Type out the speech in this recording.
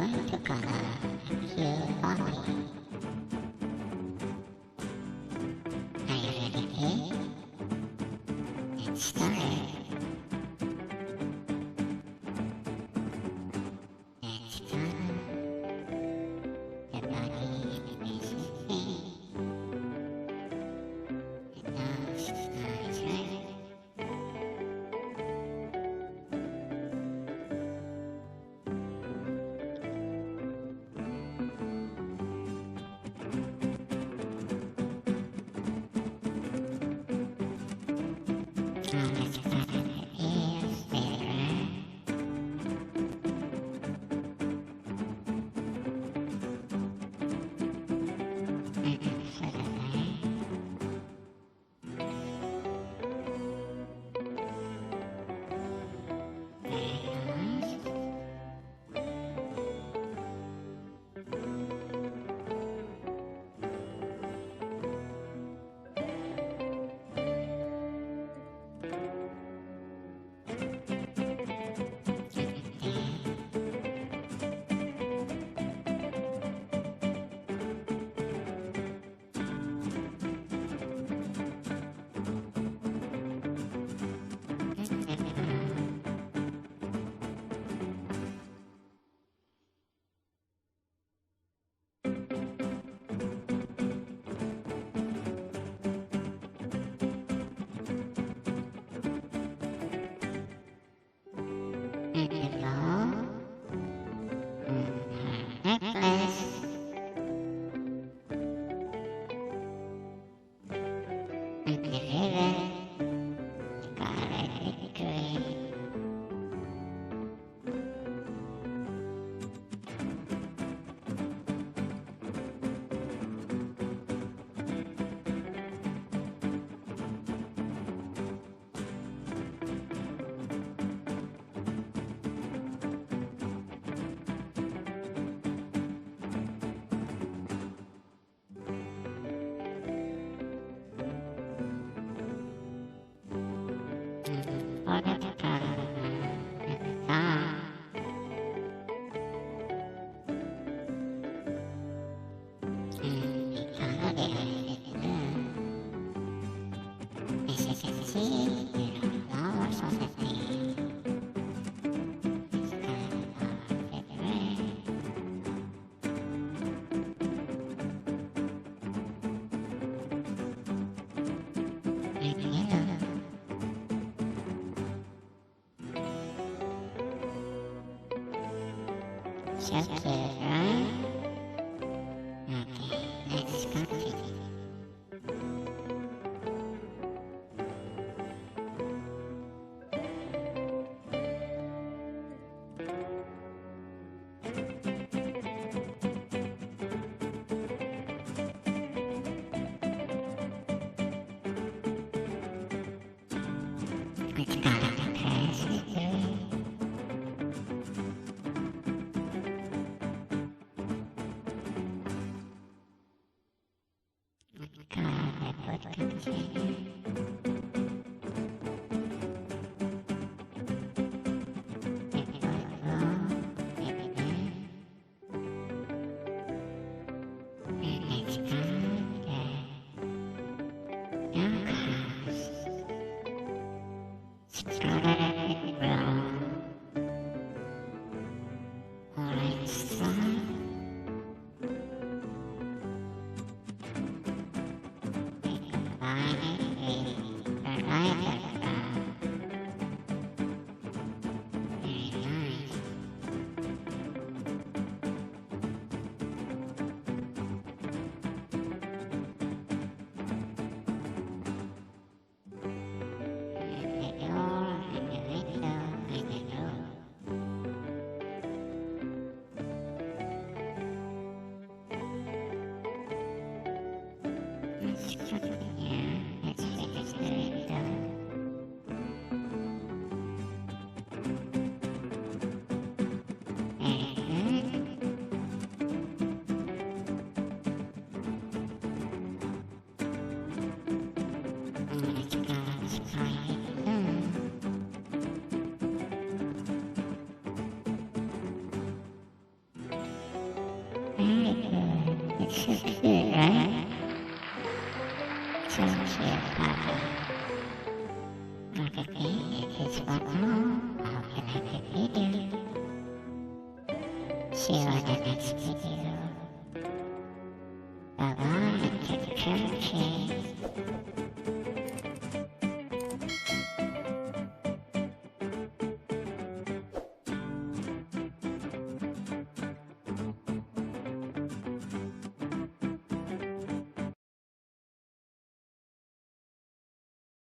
going to color a few bodies. Are you ready, kid? Let's start. Let's color the body in the basic thing. The nose is red. Let's color the ears, they're red. And for the leg, and below, necklace. And the ribbon, color it green. Order the color and the thumb. And we color the eyelid blue. As you can see, there are flowers on the thing. Let's color the flowers with red. And yellow. So cute, right? Okay, let's continue. Let's color the dress with green. Color the boot container. The boot roll, the ribbon. And let's color the knuckles. Let's color it brown. Orange stripe. Violet green. So cute, right? So cute, Papa. Look at me, it's what now? How can I get you? See you in the next video. Bye-bye, take care,